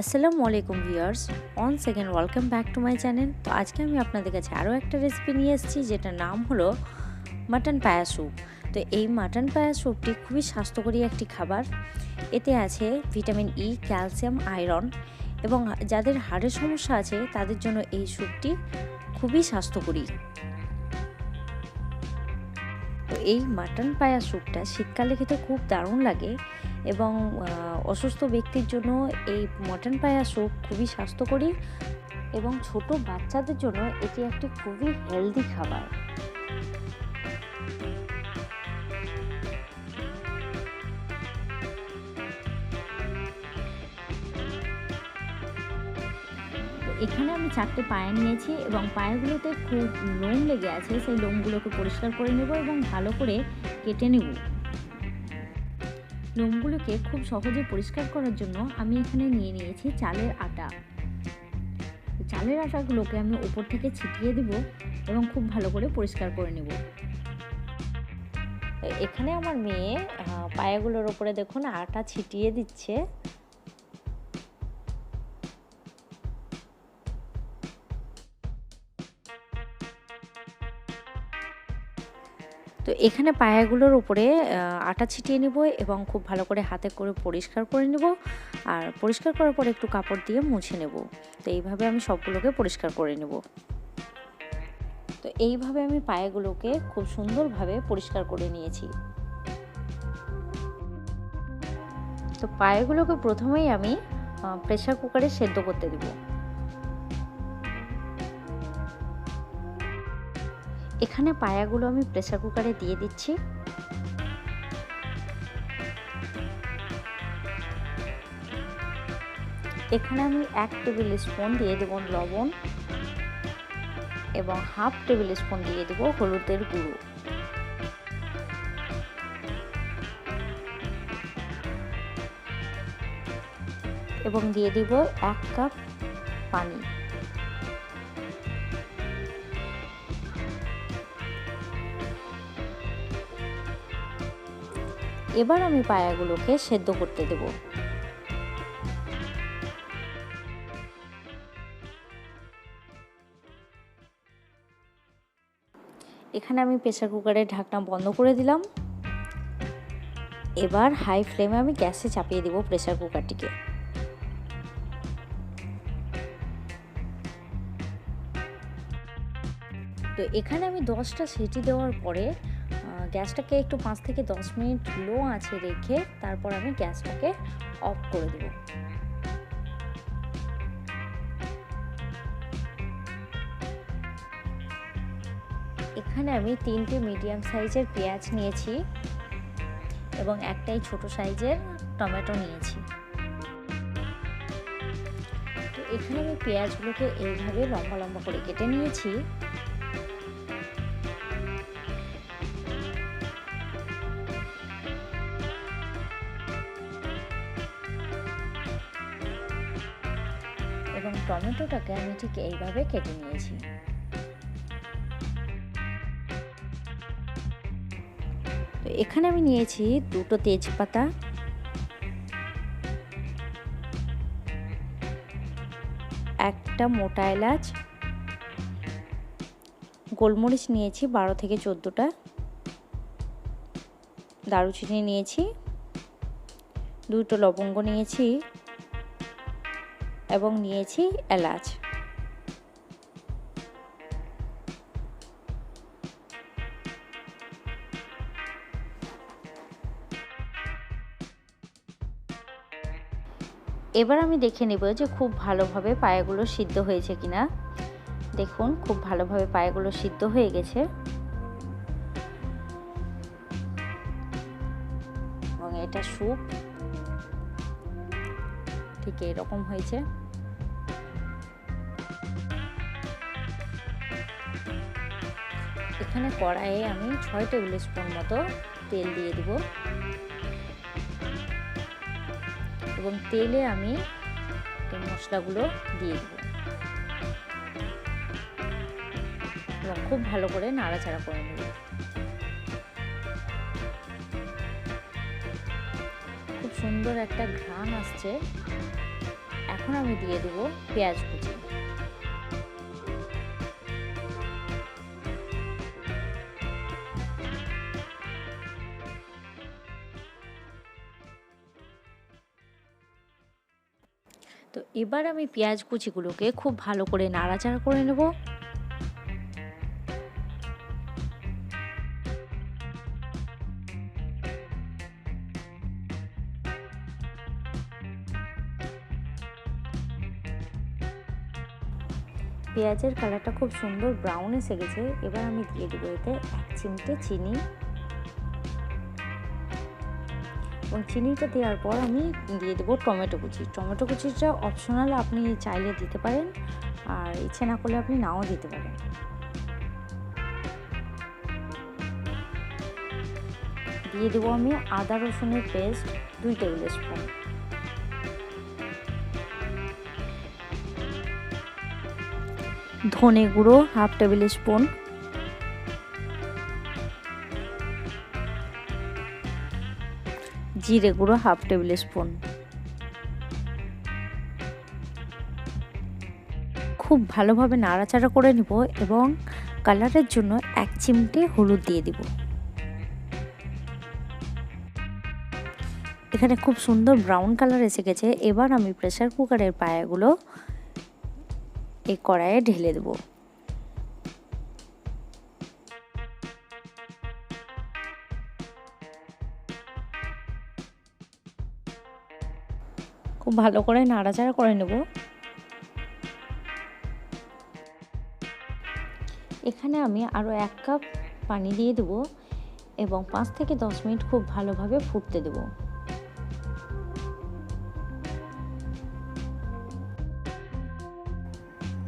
আসসালামু আলাইকুম viewers, once second welcome back to my channel. তো আজকে আমি আপনাদের কাছে আরও একটা রেসিপি নিয়ে এসেছি, যেটার নাম হলো মাটন পায়া স্যুপ। তো এই মাটন পায়া স্যুপটি খুবই স্বাস্থ্যকরী একটি খাবার। এতে আছে ভিটামিন ই, ক্যালসিয়াম, আয়রন, এবং যাদের হাড়ের সমস্যা আছে তাদের জন্য এই স্যুপটি খুবই স্বাস্থ্যকরী। তো এই মাটন পায়া স্যুপটা শীতকালে খেতে খুব দারুণ লাগে, এবং অসুস্থ ব্যক্তির জন্য এই মাটন পায়া স্যুপ খুবই স্বাস্থ্যকরী, এবং ছোট বাচ্চাদের জন্য এটি একটি খুবই হেলদি খাবার। এখানে আমি 4টে পায়া নিয়েছি, এবং পায়াগুলোতে খুব লোম লেগে আছে, সেই লোমগুলোকে পরিষ্কার করে নেব এবং ভালো করে কেটে নেব। লোমগুলোকে খুব সহজে পরিষ্কার করার জন্য আমি এখানে নিয়ে নিয়েছি চালের আটা। চালের আটাগুলোকে আমি উপর থেকে ছিটিয়ে দেব এবং খুব ভালো করে পরিষ্কার করে নেব। এখানে আমার মেয়ে পায়াগুলোর উপরে দেখুন আটা ছিটিয়ে দিচ্ছে। তো এখানে পায়াগুলোর উপরে আটা ছিটিয়ে নেব এবং খুব ভালো করে হাতে করে পরিষ্কার করে নেব, আর পরিষ্কার করার পরে একটু কাপড় দিয়ে মুছে নেব। তো এইভাবে আমি সবগুলোকে পরিষ্কার করে নেব। তো এইভাবে আমি পায়াগুলোকে খুব সুন্দরভাবে পরিষ্কার করে নিয়েছি। তো পায়াগুলোকে প্রথমেই আমি প্রেসার কুকারে সেদ্ধ করতে দেব। এখানে পায়াগুলো আমি প্রেসার কুকারে দিয়ে দিচ্ছি। এখানে আমি 1 টেবিল স্পুন দিয়ে দেব লবণ, এবং হাফ টেবিল স্পুন দিয়ে দেব হলুদের গুঁড়ো, এবং দিয়ে দিব 1 কাপ পানি। এবার আমি পায়াগুলোকে সেদ্ধ করতে দেব। এখানে আমি প্রেসার কুকারের ঢাকনা বন্ধ করে দিলাম। এবার হাই ফ্লেমে আমি গ্যাসে চাপিয়ে দেব প্রেসার কুকারটিকে। তো এখানে আমি 10টা সিটি দেওয়ার পরে গ্যাসটাকে একটু 5 থেকে 10 মিনিট লো আঁচে রেখে তারপর আমি গ্যাসটাকে অফ করে দেব। এখানে আমি 3টে মিডিয়াম সাইজের পেঁয়াজ নিয়েছি, এবং একটাই ছোট সাইজের টমেটো নিয়েছি। তো এখানে আমি পেঁয়াজগুলোকে এইভাবে লম্বা লম্বা করে কেটে নিয়েছি। এবং টমেটোটাকে আমি ঠিক এইভাবে কেটে নিয়েছি। তো এখানে আমি নিয়েছি 2টো তেজপাতা, একটা মোটা এলাচ, গোলমরিচ নিয়েছি 12 থেকে 14টা, দারুচিনি নিয়েছি, 2টো লবঙ্গ নিয়েছি, এবং নিয়েছি এলাচ। এবার আমি দেখে নেব যে খুব ভালোভাবে পায়াগুলো সিদ্ধ হয়েছে কিনা। দেখুন খুব ভালোভাবে পায়াগুলো সিদ্ধ হয়ে গেছে, এবং এটা স্যুপ ঠিক এরকম হয়েছে। এখানে কড়াইয়ে আমি 6 টেবিল স্পুন মতো তেল দিয়ে দিব, এবং তেলে আমি এই মশলাগুলো দিয়ে দিব, এবং খুব ভালো করে নাড়াচাড়া করে নেব। খুব সুন্দর একটা ঘ্রাণ আসছে, এখন আমি দিয়ে দেব পেঁয়াজ কুচি। তো এবার আমি পেঁয়াজ কুচিগুলোকে খুব ভালো করে নাড়াচাড়া করে নেব। পেঁয়াজের কালারটা খুব সুন্দর ব্রাউন এসে গেছে। এবার আমি দিয়ে দেবো এতে 1 চিমটে চিনি, এবং চিনিটা দেওয়ার পর আমি দিয়ে দেবো টমেটো কুচি। টমেটো কুচিটা অপশনাল, আপনি চাইলে দিতে পারেন, আর ইচ্ছে না করলে আপনি নাও দিতে পারেন। দিয়ে দেবো আমি আদা রসুনের পেস্ট 2 টেবিল স্পুন, ধনে গুঁড়ো 1/2 টেবিল স্পুন, জিরে গুঁড়ো 1/2 টেবিল স্পুন। খুব ভালোভাবে নাড়াচাড়া করে নেব এবং কালারের জন্য 1 চিমটে হলুদ দিয়ে দিব। এখানে খুব সুন্দর ব্রাউন কালার এসে গেছে। এবার আমি প্রেসার কুকারের পায়াগুলো এই কড়াইয়ে ঢেলে দেব। খুব ভালো করে নাড়াচাড়া করে নেব। এখানে আমি আরও 1 কাপ পানি দিয়ে দেব এবং 5 থেকে 10 মিনিট খুব ভালোভাবে ফুটতে দেব।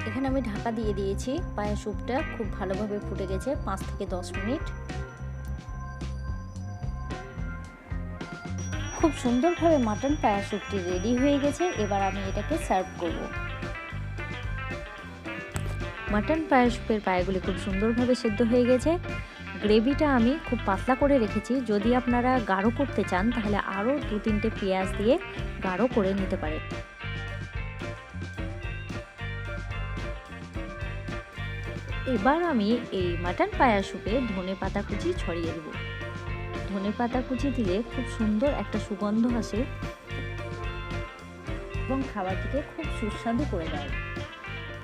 এখানে আমি ঢাকা দিয়ে দিয়েছি। পায়া স্যুপটা খুব ভালোভাবে ফুটে গেছে 5 থেকে 10 মিনিট। খুব সুন্দরভাবে মাটন পায়া স্যুপটি রেডি হয়ে গেছে। এবার আমি এটাকে সার্ভ করব। মাটন পায়া স্যুপের পায়াগুলি খুব সুন্দরভাবে সেদ্ধ হয়ে গেছে। গ্রেভিটা আমি খুব পাতলা করে রেখেছি। যদি আপনারা গাঢ় করতে চান তাহলে আরও 2-3টে পেঁয়াজ দিয়ে গাঢ় করে নিতে পারেন। এবার আমি এই মাটন পায়া স্যুপে ধনেপাতা কুচি ছড়িয়ে দেব। ধনেপাতা কুচি দিলে খুব সুন্দর একটা সুগন্ধ আসে এবং খাবারটিকে খুব সুস্বাদু করে দেয়।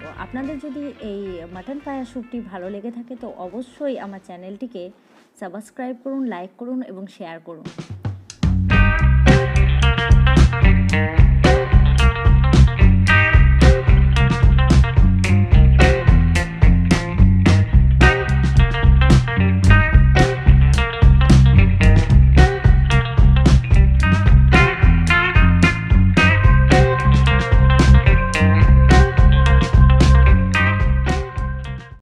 তো আপনাদের যদি এই মাটন পায়া স্যুপটি ভালো লেগে থাকে তো অবশ্যই আমার চ্যানেলটিকে সাবস্ক্রাইব করুন, লাইক করুন এবং শেয়ার করুন।